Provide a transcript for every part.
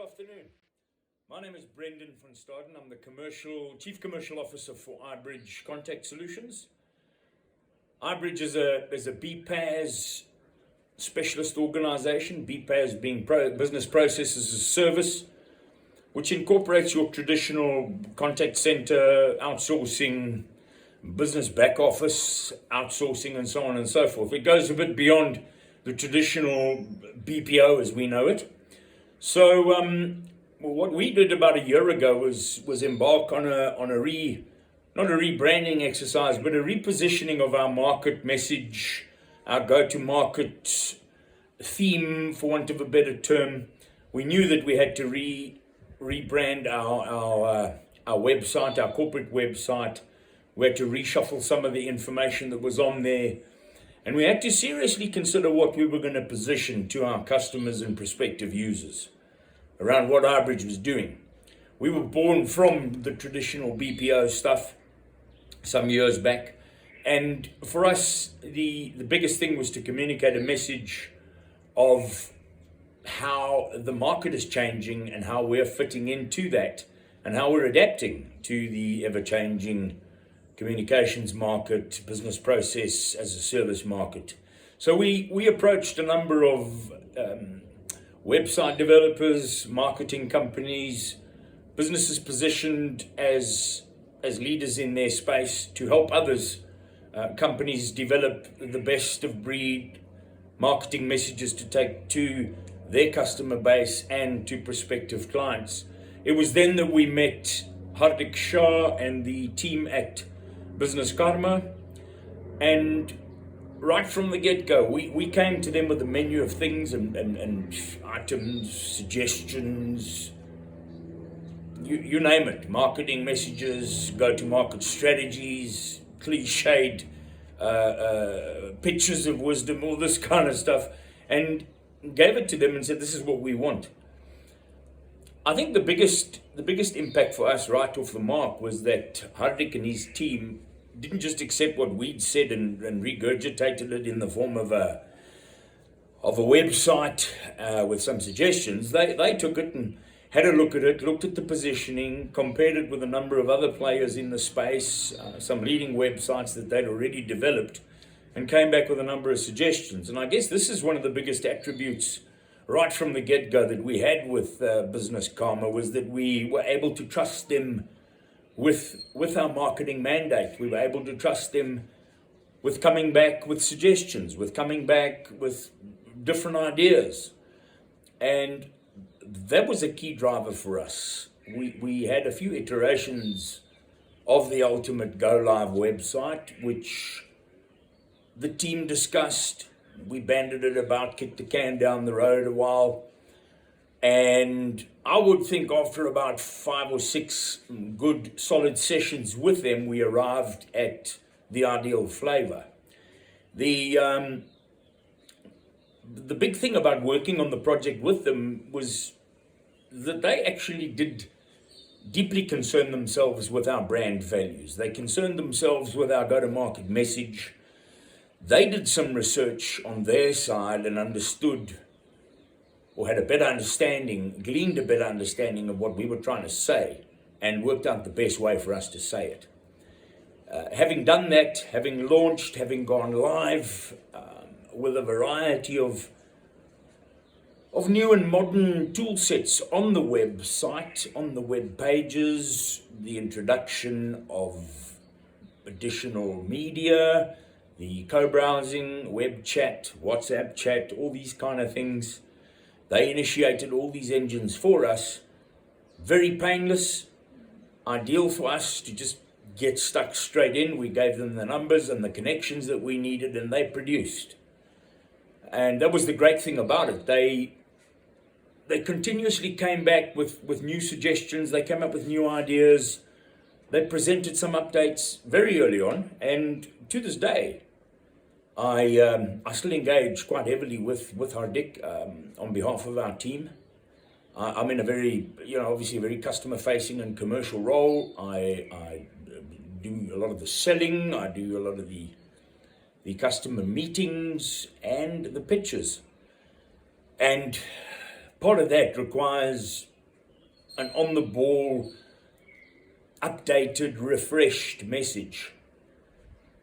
Good afternoon. My name is Brendan van Staden. I'm the Chief Commercial Officer for iBridge Contact Solutions. iBridge is a BPaaS specialist organization, BPaaS being Business Process as a Service, which incorporates your traditional contact center, outsourcing, business back office, outsourcing, and so on and so forth. It goes a bit beyond the traditional BPO as we know it. So what we did about a year ago was embark on not a rebranding exercise, but a repositioning of our market message, our go-to-market theme, for want of a better term. We knew that we had to rebrand our website, our corporate website. We had to reshuffle some of the information that was on there. And we had to seriously consider what we were going to position to our customers and prospective users around what iBridge was doing. We were born from the traditional BPO stuff some years back. And for us, the biggest thing was to communicate a message of how the market is changing and how we're fitting into that and how we're adapting to the ever-changing communications market, business process as a service market. So we approached a number of website developers, marketing companies, businesses positioned as leaders in their space to help others, companies develop the best of breed marketing messages to take to their customer base and to prospective clients. It was then that we met Hardik Shah and the team at Business Karma, and right from the get-go, we came to them with a menu of things and items, suggestions, you name it, marketing messages, go-to-market strategies, cliched pictures of wisdom, all this kind of stuff, and gave it to them and said, this is what we want. I think the biggest impact for us right off the mark was that Hardik and his team didn't just accept what we'd said and regurgitated it in the form of a website with some suggestions. They took it and had a look at it, looked at the positioning, compared it with a number of other players in the space, some leading websites that they'd already developed, and came back with a number of suggestions. And I guess this is one of the biggest attributes right from the get-go that we had with Business Karma, was that we were able to trust them with our marketing mandate. We were able to trust them with coming back with suggestions, with coming back with different ideas. And that was a key driver for us. We had a few iterations of the ultimate go-live website, which the team discussed. We banded it about, kicked the can down the road a while. And I would think after about 5 or 6 good solid sessions with them, we arrived at the ideal flavor. The big thing about working on the project with them was that they actually did deeply concern themselves with our brand values. They concerned themselves with our go-to-market message. They did some research on their side and understood, or had a better understanding, gleaned a better understanding of what we were trying to say, and worked out the best way for us to say it. Having done that, having launched, having gone live with a variety of new and modern tool sets on the website, on the web pages, the introduction of additional media, the co-browsing, web chat, WhatsApp chat, all these kind of things. They initiated all these engines for us. Very painless, ideal for us to just get stuck straight in. We gave them the numbers and the connections that we needed, and they produced. And that was the great thing about it. They continuously came back with new suggestions. They came up with new ideas. They presented some updates very early on, and to this day, I still engage quite heavily with Hardik on behalf of our team. I'm in a very, obviously a very customer-facing and commercial role. I do a lot of the selling. I do a lot of the customer meetings and the pitches. And part of that requires an on-the-ball, updated, refreshed message.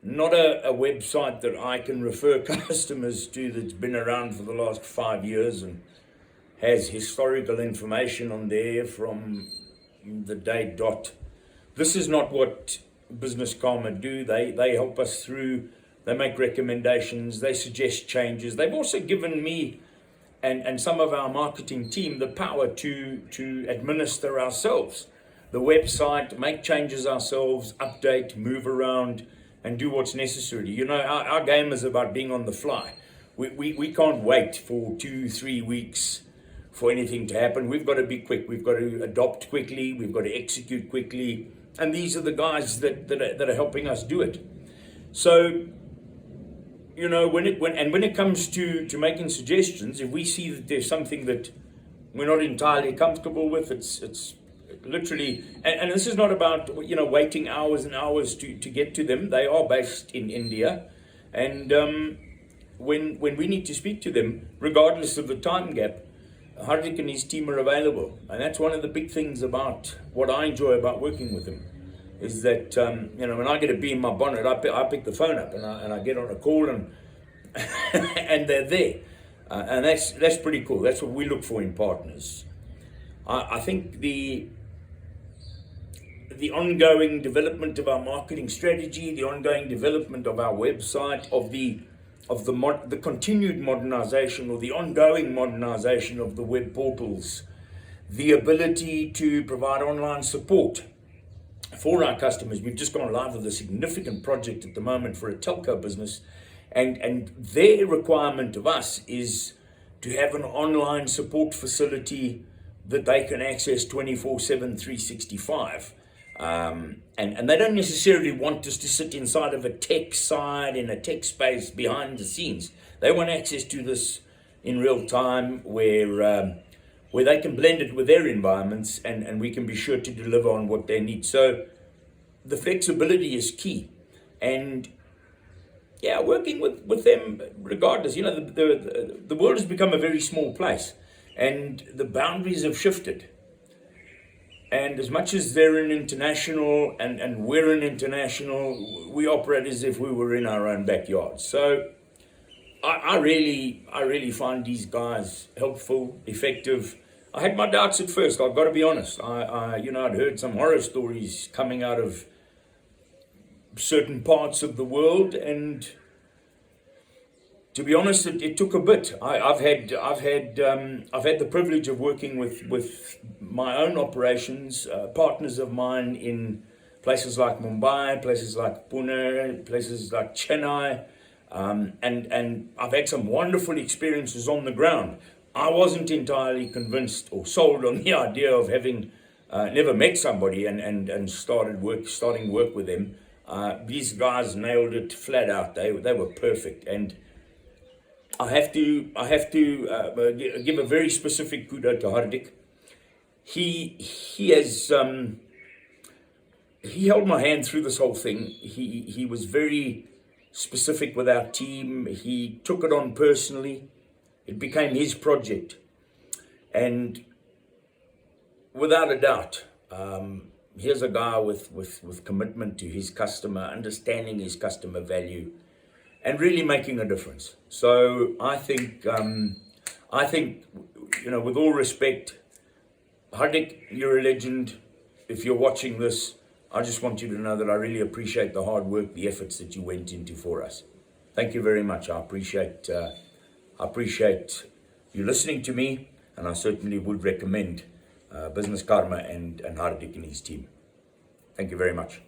Not a website that I can refer customers to that's been around for the last 5 years and has historical information on there from the day dot. This is not what Business Karma do. They help us through, they make recommendations, they suggest changes. They've also given me and some of our marketing team the power to administer ourselves the website, make changes ourselves, update, move around, and do what's necessary. You know, our game is about being on the fly. We can't wait for 2-3 weeks for anything to happen. We've got to be quick. We've got to adopt quickly. We've got to execute quickly. And these are the guys that are helping us do it. So, you know, when it comes to making suggestions, if we see that there's something that we're not entirely comfortable with, it's literally, and this is not about, you know, waiting hours and hours to get to them. They are based in India, and when we need to speak to them, regardless of the time gap, Hardik and his team are available. And that's one of the big things about what I enjoy about working with them, is that you know, when I get a bee in my bonnet, I pick the phone up and I get on a call and and they're there, and that's pretty cool. That's what we look for in partners. I think the ongoing development of our marketing strategy, the ongoing development of our website, of the continued modernization or the ongoing modernization of the web portals, the ability to provide online support for our customers. We've just gone live with a significant project at the moment for a telco business, and their requirement of us is to have an online support facility that they can access 24/7, 365. And they don't necessarily want us to sit inside of a tech side, in a tech space behind the scenes. They want access to this in real time, where they can blend it with their environments, and we can be sure to deliver on what they need. So the flexibility is key. And yeah, working with them regardless, you know, the world has become a very small place, and the boundaries have shifted. And as much as they're an international and we're an international, we operate as if we were in our own backyard. So I really find these guys helpful, effective. I had my doubts at first, I've got to be honest. I'd heard some horror stories coming out of certain parts of the world, and to be honest, it took a bit. I've had the privilege of working with my own operations, partners of mine in places like Mumbai, places like Pune, places like Chennai, and I've had some wonderful experiences on the ground. I wasn't entirely convinced or sold on the idea of having never met somebody and starting work with them. These guys nailed it flat out. They were perfect, and I have to give a very specific kudo to Hardik. He has he held my hand through this whole thing. He was very specific with our team. He took it on personally. It became his project, and without a doubt, here's a guy with commitment to his customer, understanding his customer value, and really making a difference. So I think, you know, with all respect, Hardik, you're a legend. If you're watching this, I just want you to know that I really appreciate the hard work, the efforts that you went into for us. Thank you very much. I appreciate you listening to me, and I certainly would recommend Business Karma and Hardik and his team. Thank you very much.